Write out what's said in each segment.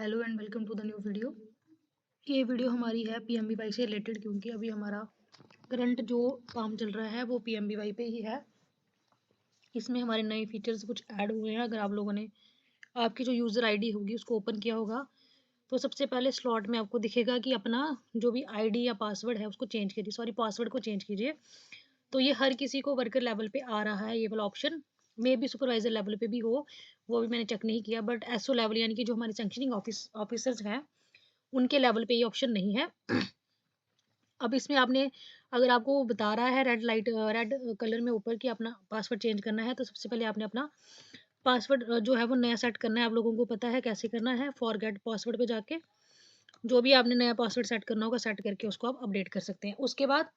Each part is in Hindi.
Hello and welcome to the new video. ये वीडियो हमारी है पीएमबीवाई से रिलेटेड, क्योंकि अभी हमारा करंट जो काम चल रहा है वो पीएमबीवाई पे ही है। इसमें हमारे नए फीचर्स कुछ ऐड हुए हैं। अगर आप लोगों ने आपकी जो यूज़र आईडी होगी उसको ओपन किया होगा तो सबसे पहले स्लॉट में आपको दिखेगा कि अपना जो भी आईडी या पासवर्ड है उसको चेंज कीजिए, पासवर्ड को चेंज कीजिए। तो ये हर किसी को वर्कर लेवल पे आ रहा है ये वाला option. May be supervisor level पे भी हो, वो भी मैंने चेक नहीं किया, बट एसओ लेवल यानी कि जो हमारे सैंक्शनिंग ऑफिसर्स हैं उनके लेवल पे ये ऑप्शन नहीं है। अब इसमें आपने, अगर आपको बता रहा है रेड कलर में ऊपर कि अपना पासवर्ड चेंज करना है, तो सबसे पहले आपने अपना पासवर्ड जो है वो नया सेट करना है। आप लोगों को पता है कैसे करना है। फॉरगेट पासवर्ड पे जाके जो भी आपने नया पासवर्ड सेट करना होगा, सेट करके उसको आप अपडेट कर सकते हैं। उसके बाद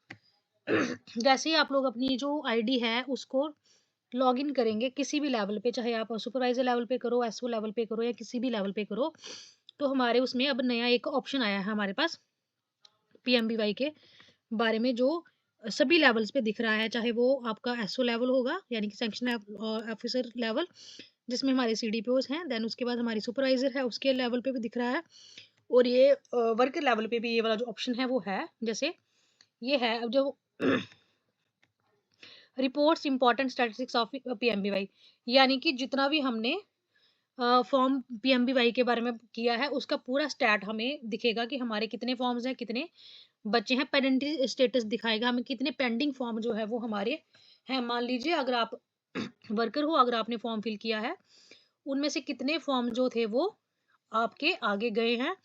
जैसे ही आप लोग अपनी जो आईडी है उसको लॉग इन करेंगे किसी भी लेवल पे, चाहे आप सुपरवाइजर लेवल पे करो, एसओ लेवल पे करो या किसी भी लेवल पे करो, तो हमारे उसमें अब नया एक ऑप्शन आया है हमारे पास पीएमबीवाई के बारे में, जो सभी लेवल्स पे दिख रहा है। चाहे वो आपका एसओ लेवल होगा यानी कि सैंक्शन ऑफिसर लेवल, जिसमें हमारे सीडीपीओज हैं, देन उसके बाद हमारी सुपरवाइजर है उसके लेवल पे भी दिख रहा है, और ये वर्कर लेवल पे भी ये वाला जो ऑप्शन है वो है। जैसे ये है अब जो रिपोर्ट्स इंपॉर्टेंट स्टैटिस्टिक्स ऑफ पीएमबीवाई, यानी कि जितना भी हमने फॉर्म पीएमबीवाई के बारे में किया है उसका पूरा स्टैट हमें दिखेगा कि हमारे कितने फॉर्म्स हैं, कितने बच्चे हैं। पेडेंट्री स्टेटस दिखाएगा हमें कितने पेंडिंग फॉर्म जो है वो हमारे हैं। मान लीजिए अगर आप वर्कर हो, अगर आपने फॉर्म फिल किया है, उनमें से कितने फॉर्म जो थे वो आपके आगे गए हैं,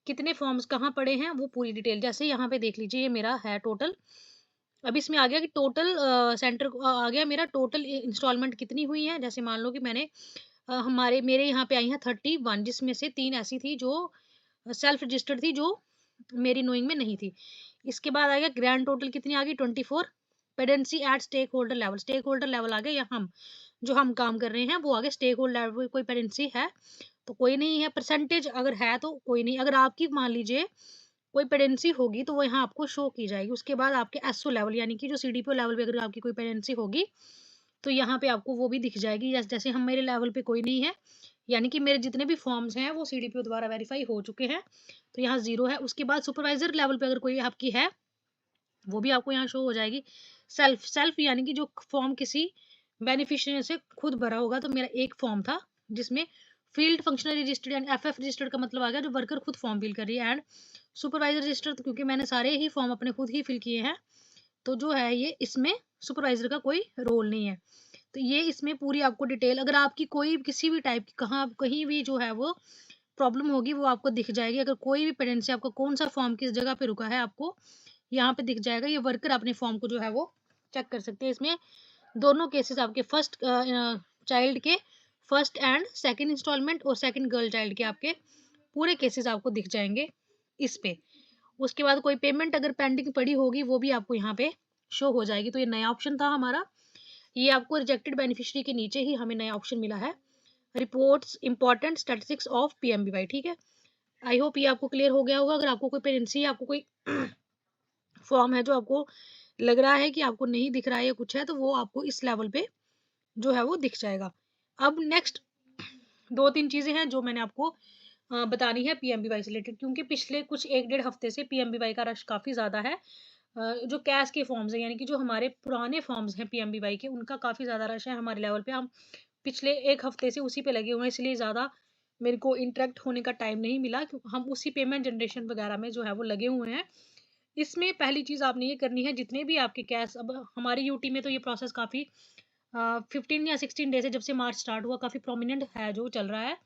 कितने फॉर्म्स कहाँ पड़े हैं, वो पूरी डिटेल। जैसे यहाँ पे देख लीजिए, ये मेरा है टोटल। अब इसमें आ गया कि टोटल सेंटर आ गया मेरा टोटल इंस्टॉलमेंट कितनी हुई है। जैसे मान लो कि मैंने मेरे यहाँ पे आई हैं 31, जिसमें से 3 ऐसी थी जो सेल्फ रजिस्टर्ड थी, जो मेरी नोइंग में नहीं थी। इसके बाद आ गया ग्रैंड टोटल कितनी आ गई 24। Pendency at stakeholder level, stakeholder level आ गया, या हम जो हम काम कर रहे हैं वो आगे स्टेक होल्डर लेवल। कोई पेडेंसी है तो कोई नहीं है, परसेंटेज अगर है तो कोई नहीं। अगर आपकी मान लीजिए कोई पेडेंसी होगी तो वो यहाँ आपको शो की जाएगी। उसके बाद आपके एसओ लेवल यानी कि जो सीडीपीओ लेवल पे अगर आपकी कोई पेडेंसी होगी तो यहाँ पे आपको वो भी दिख जाएगी। जैसे हम मेरे लेवल पे कोई नहीं है, यानी कि मेरे जितने भी फॉर्म्स हैं वो सीडीपीओ द्वारा वेरीफाई हो चुके हैं, तो यहाँ 0 है। उसके बाद सुपरवाइजर लेवल पे अगर कोई आपकी है वो भी आपको यहाँ शो हो जाएगी। सेल्फ सेल्फ यानी कि जो फॉर्म किसी बेनिफिशियरी से खुद भरा होगा। तो मेरा एक फॉर्म था जिसमें field functional registered and FF registered का मतलब आ गया जो वर्कर खुद फॉर्म फिल कर रही है, एंड सुपरवाइजर रजिस्टर्ड, तो क्योंकि मैंने सारे ही फॉर्म अपने खुद ही फिल किए हैं, तो जो है ये इसमें सुपरवाइजर का कोई रोल नहीं है। तो ये इसमें पूरी आपको डिटेल, अगर आपकी कोई किसी भी टाइप की कहीं भी जो है वो प्रॉब्लम होगी वो आपको दिख जाएगी। अगर कोई भी पेडेंसी आपका कौन सा फॉर्म किस जगह पे रुका है आपको यहाँ पे दिख जाएगा। ये वर्कर अपने फॉर्म को जो है वो चेक कर सकते हैं। इसमें दोनों केसेस आपके फर्स्ट चाइल्ड के फर्स्ट एंड सेकंड इंस्टॉलमेंट और सेकंड गर्ल चाइल्ड के आपके पूरे केसेस आपको दिख जाएंगे इस पे। उसके बाद कोई पेमेंट अगर पेंडिंग पड़ी होगी वो भी आपको यहाँ पे शो हो जाएगी। तो ये नया ऑप्शन था हमारा। ये आपको रिजेक्टेड बेनिफिशियरी के नीचे ही हमें नया ऑप्शन मिला है, रिपोर्ट्स इंपॉर्टेंट स्टैटिस्टिक्स ऑफ पीएमबीवाई। ठीक है, आई होप ये आपको क्लियर हो गया होगा। अगर आपको कोई पेरेंसी, आपको कोई फॉर्म है जो आपको लग रहा है कि आपको नहीं दिख रहा है या कुछ है, तो वो आपको इस लेवल पे जो है वो दिख जाएगा। अब नेक्स्ट 2-3 चीजें हैं जो मैंने आपको बतानी है पीएमबीवाई से रिलेटेड, क्योंकि पिछले कुछ 1-1.5 हफ्ते से पीएमबीवाई का रश काफी ज्यादा है। जो कैश के फॉर्म्स हैं यानी कि जो हमारे पुराने फॉर्म्स हैं पीएमबीवाई के, उनका काफी ज्यादा रश है हमारे लेवल पे। हम पिछले 1 हफ्ते से उसी पे लगे हुए हैं, इसलिए ज्यादा मेरे को इंटरेक्ट होने का टाइम नहीं मिला, क्योंकि हम उसी पेमेंट जनरेशन वगैरह में जो है वो लगे हुए हैं। इसमें पहली चीज़ आपने ये करनी है, जितने भी आपके कैश, अब हमारी यूटी में तो ये प्रोसेस काफ़ी 15 या 16 डे से, जब से मार्च स्टार्ट हुआ, काफ़ी प्रोमिनेंट है जो चल रहा है।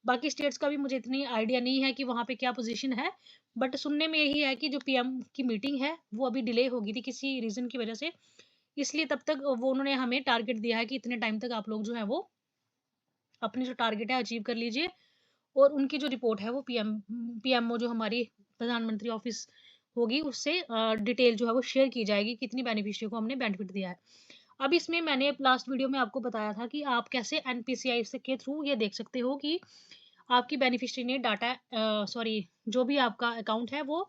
बाकी स्टेट्स का भी मुझे इतनी आइडिया नहीं है कि वहाँ पे क्या पोजीशन है, बट सुनने में यही है कि जो पीएम की मीटिंग है वो अभी डिले हो गई थी किसी रीज़न की वजह से, इसलिए तब तक वो उन्होंने हमें टारगेट दिया है कि इतने टाइम तक आप लोग जो है वो अपनी जो टारगेट है अचीव कर लीजिए। और उनकी जो रिपोर्ट है वो पीएमओ जो हमारी प्रधानमंत्री ऑफिस होगी उससे डिटेल जो है वो शेयर की जाएगी, कितनी बेनिफिशियरी को हमने बेनिफिट दिया है। अब इसमें मैंने लास्ट वीडियो में आपको बताया था कि आप कैसे एनपीसीआई से के थ्रू ये देख सकते हो कि आपकी बेनिफिशियरी ने डाटा, सॉरी, जो भी आपका अकाउंट है वो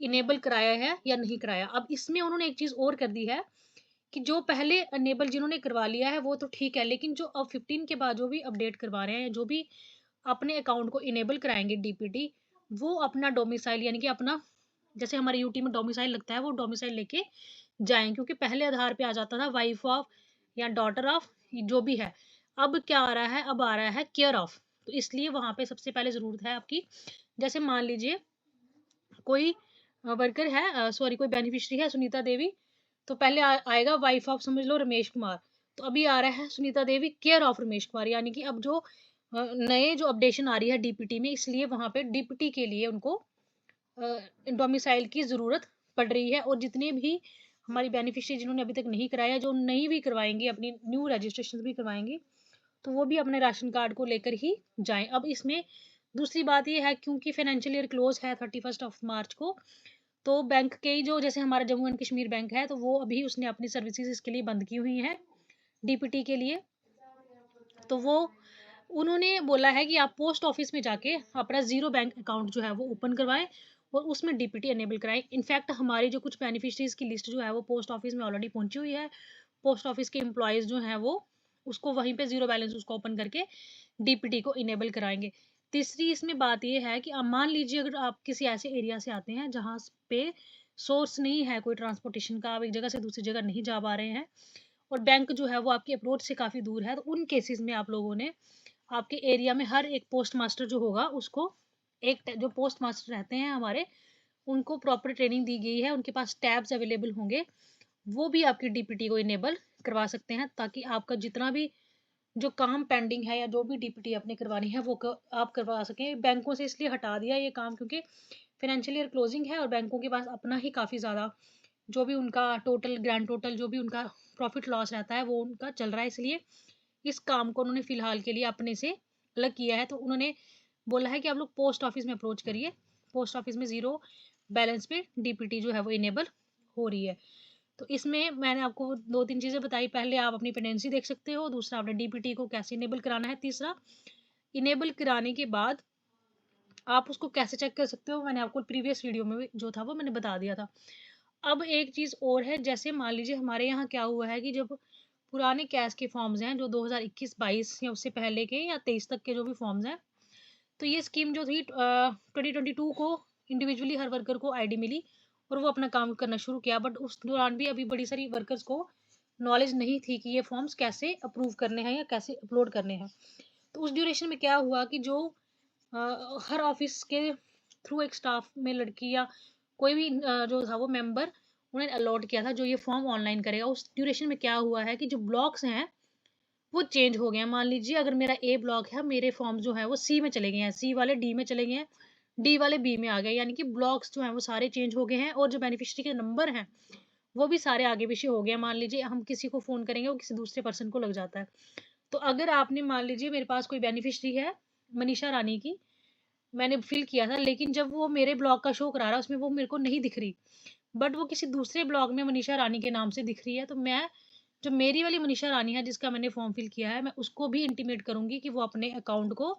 इनेबल कराया है या नहीं कराया। अब इसमें उन्होंने एक चीज़ और कर दी है कि जो पहले इनेबल जिन्होंने करवा लिया है वो तो ठीक है, लेकिन जो अब 15 के बाद जो भी अपडेट करवा रहे हैं, जो भी अपने अकाउंट को इनेबल कराएँगे डीपीटी, वो अपना डोमिसाइल यानी कि अपना जैसे हमारे यूटी में डोमिसाइल लगता है, वो डोमिसाइल लेके जाएँ, क्योंकि पहले आधार पे आ जाता था वाइफ ऑफ या डॉटर ऑफ जो भी है। अब क्या आ रहा है, अब आ रहा है केयर ऑफ। तो इसलिए वहाँ पे सबसे पहले ज़रूरत है आपकी, जैसे मान लीजिए कोई वर्कर है, सॉरी कोई बेनिफिशियरी है सुनीता देवी, तो पहले आएगा वाइफ ऑफ समझ लो रमेश कुमार। तो अभी आ रहा है सुनीता देवी केयर ऑफ रमेश कुमार, यानी कि अब जो नए जो अपडेशन आ रही है डीपीटी में, इसलिए वहाँ पे डीपीटी के लिए उनको डोमिसाइल की ज़रूरत पड़ रही है। और जितने भी हमारी बेनिफिशियरी जिन्होंने अभी तक नहीं कराया, जो नहीं भी करवाएँगी, अपनी न्यू रजिस्ट्रेशन भी करवाएँगी, तो वो भी अपने राशन कार्ड को लेकर ही जाएँ। अब इसमें दूसरी बात ये है, क्योंकि फाइनेंशियल ईयर क्लोज़ है 31st ऑफ मार्च को, तो बैंक के ही जो जैसे हमारा जम्मू एंड कश्मीर बैंक है, तो वो अभी उसने अपनी सर्विसेज़ इसके लिए बंद की हुई हैं, डीपीटी के लिए। तो वो उन्होंने बोला है कि आप पोस्ट ऑफिस में जाके अपना ज़ीरो बैंक अकाउंट जो है वो ओपन करवाएँ और उसमें डीपीटी इनेबल कराएँ। इनफैक्ट हमारी जो कुछ बेनिफिशरीज़ की लिस्ट जो है वो पोस्ट ऑफिस में ऑलरेडी पहुँची हुई है। पोस्ट ऑफिस के एम्प्लॉइज़ जो हैं वो उसको वहीं पे ज़ीरो बैलेंस उसको ओपन करके डीपीटी को इनेबल कराएँगे। तीसरी इसमें बात ये है कि अब मान लीजिए अगर आप किसी ऐसे एरिया से आते हैं जहाँ पे सोर्स नहीं है कोई ट्रांसपोर्टेशन का, आप एक जगह से दूसरी जगह नहीं जा पा रहे हैं और बैंक जो है वो आपकी अप्रोच से काफ़ी दूर है, तो उन केसेज़ में आप लोगों ने आपके एरिया में हर एक पोस्ट मास्टर जो होगा उसको जो पोस्ट मास्टर रहते हैं हमारे, उनको प्रॉपर ट्रेनिंग दी गई है, उनके पास टैब्स अवेलेबल होंगे, वो भी आपकी डीपीटी को इनेबल करवा सकते हैं, ताकि आपका जितना भी जो काम पेंडिंग है या जो भी डीपीटी आपने करवानी है वो आप करवा सकें। बैंकों से इसलिए हटा दिया ये काम, क्योंकि फाइनेंशियल ईयर क्लोजिंग है और बैंकों के पास अपना ही काफ़ी ज़्यादा जो भी उनका टोटल ग्रैंड टोटल जो भी उनका प्रॉफिट लॉस रहता है वो उनका चल रहा है, इसलिए इस काम को उन्होंने फ़िलहाल के लिए अपने से अलग किया है। तो उन्होंने बोला है कि आप लोग पोस्ट ऑफ़िस में अप्रोच करिए। पोस्ट ऑफ़िस में ज़ीरो बैलेंस पे डीपीटी जो है वो इनेबल हो रही है। तो इसमें मैंने आपको 2-3 चीज़ें बताई। पहले आप अपनी पेंडेंसी देख सकते हो, दूसरा आपने डीपीटी को कैसे इनेबल कराना है, तीसरा इनेबल कराने के बाद आप उसको कैसे चेक कर सकते हो, मैंने आपको प्रीवियस वीडियो में भी जो था वो मैंने बता दिया था। अब एक चीज़ और है, जैसे मान लीजिए हमारे यहाँ क्या हुआ है कि जब पुराने कैश के फॉर्म्स हैं जो 2021-22 या उससे पहले के या 23 तक के जो भी फॉर्म्स हैं, तो ये स्कीम जो थी 2022 को इंडिविजुअली हर वर्कर को आईडी मिली और वो अपना काम करना शुरू किया। बट उस दौरान भी अभी बड़ी सारी वर्कर्स को नॉलेज नहीं थी कि ये फॉर्म्स कैसे अप्रूव करने हैं या कैसे अपलोड करने हैं। तो उस ड्यूरेशन में क्या हुआ कि जो हर ऑफिस के थ्रू एक स्टाफ में लड़की या कोई भी जो था वो मेंबर उन्हें अलॉट किया था जो ये फॉर्म ऑनलाइन करेगा। उस ड्यूरेशन में क्या हुआ है कि जो ब्लॉक्स हैं वो चेंज हो गए हैं। मान लीजिए अगर मेरा ए ब्लॉक है, मेरे फॉर्म जो है वो सी में चले गए हैं, सी वाले डी में चले गए हैं, डी वाले बी में आ गए, यानी कि ब्लॉक्स जो हैं वो सारे चेंज हो गए हैं और जो बेनिफिशियरी के नंबर हैं वो भी सारे आगे पीछे हो गए हैं। मान लीजिए हम किसी को फ़ोन करेंगे, वो किसी दूसरे पर्सन को लग जाता है। तो अगर आपने मान लीजिए मेरे पास कोई बेनिफिशियरी है मनीषा रानी की, मैंने फ़िल किया था, लेकिन जब वो मेरे ब्लॉक का शो करा रहा है उसमें वो मेरे को नहीं दिख रही, बट वो किसी दूसरे ब्लॉग में मनीषा रानी के नाम से दिख रही है, तो मैं जो मेरी वाली मनीषा रानी है जिसका मैंने फॉर्म फिल किया है, मैं उसको भी इंटीमेट करूँगी कि वो अपने अकाउंट को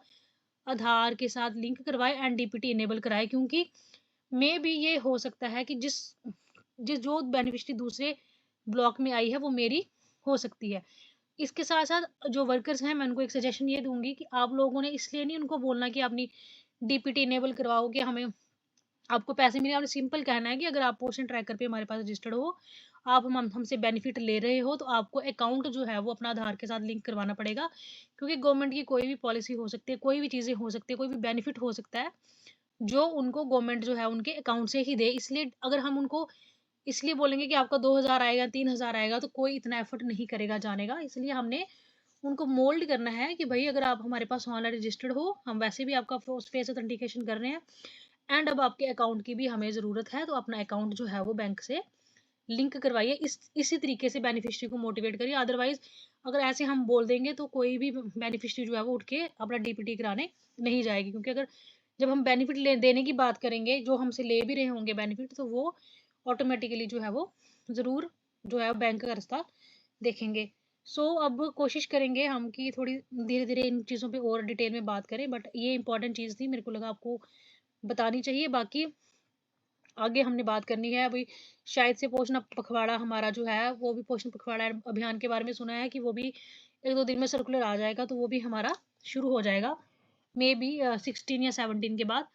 आधार के साथ लिंक करवाए एंड डीपीटी इनेबल कराए, क्योंकि मे बी ये हो सकता है कि जिस जिस जो बेनिफिशियरी दूसरे ब्लॉक में आई है वो मेरी हो सकती है। इसके साथ-साथ जो वर्कर्स हैं मैं उनको एक सजेशन ये दूँगी कि आप लोगों ने इसलिए नहीं उनको बोलना कि अपनी डीपीटी इनेबल करवाओ कि हमें आपको पैसे मिले, आपने सिंपल कहना है कि अगर आप पोर्शन ट्रैकर पे हमारे पास रजिस्टर्ड हो, आप हमसे बेनिफिट ले रहे हो, तो आपको अकाउंट जो है वो अपना आधार के साथ लिंक करवाना पड़ेगा। क्योंकि गवर्नमेंट की कोई भी पॉलिसी हो सकती है, कोई भी चीज़ें हो सकती है, कोई भी बेनिफिट हो सकता है, जो उनको गवर्नमेंट जो है उनके अकाउंट से ही दे। इसलिए अगर हम उनको इसलिए बोलेंगे कि आपका 2000 आएगा, 3000 आएगा, तो कोई इतना एफर्ट नहीं करेगा जाने का। इसलिए हमने उनको मोल्ड करना है कि भई अगर आप हमारे पास ऑनलाइन रजिस्टर्ड हो, हम वैसे भी आपका फेस ऑथेंटिकेशन कर रहे हैं एंड अब आपके अकाउंट की भी हमें ज़रूरत है, तो अपना अकाउंट जो है वो बैंक से लिंक करवाइए। इसी तरीके से बेनिफिशियरी को मोटिवेट करिए। अदरवाइज़ अगर ऐसे हम बोल देंगे तो कोई भी बेनिफिशियरी जो है वो उठ के अपना डीपीटी कराने नहीं जाएगी, क्योंकि अगर जब हम बेनिफिट देने की बात करेंगे, जो हमसे ले भी रहे होंगे बेनिफिट, तो वो ऑटोमेटिकली जो है वो ज़रूर जो है बैंक का रास्ता देखेंगे। सो अब कोशिश करेंगे हम कि थोड़ी धीरे-धीरे इन चीज़ों पे और डिटेल में बात करें, बट ये इम्पोर्टेंट चीज़ थी, मेरे को लगा आपको बतानी चाहिए। बाकी आगे हमने बात करनी है अभी, शायद से पोषण पखवाड़ा हमारा जो है वो भी पोषण पखवाड़ा अभियान के बारे में सुना है कि वो भी 1-2 दिन में सर्कुलर आ जाएगा, तो वो भी हमारा शुरू हो जाएगा। मे बी 16 या 17 के बाद।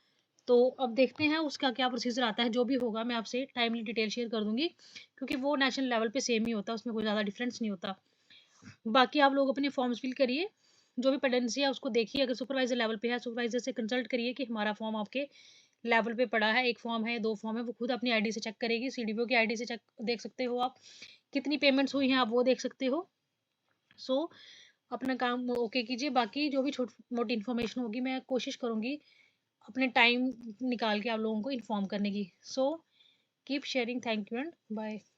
तो अब देखते हैं उसका क्या प्रोसीजर आता है, जो भी होगा मैं आपसे टाइमली डिटेल शेयर कर दूँगी, क्योंकि वो नेशनल लेवल पे सेम ही होता है, उसमें कोई ज़्यादा डिफरेंस नहीं होता। बाकी आप लोग अपने फॉर्म्स फिल करिए, जो भी पेंडेंसी है उसको देखिए, अगर सुपरवाइज़र लेवल पे है, सुपरवाइज़र से कंसल्ट करिए कि हमारा फॉर्म आपके लेवल पे पड़ा है, 1 फॉर्म है, 2 फॉर्म है, वो खुद अपनी आईडी से चेक करेगी, सीडीपीओ की आईडी से चेक देख सकते हो आप, कितनी पेमेंट्स हुई हैं आप वो देख सकते हो। सो अपना काम ओके कीजिए, बाकी जो भी छोटी-मोटी इन्फॉर्मेशन होगी मैं कोशिश करूँगी अपने टाइम निकाल के आप लोगों को इन्फॉर्म करने की। So keep sharing, thank you and bye.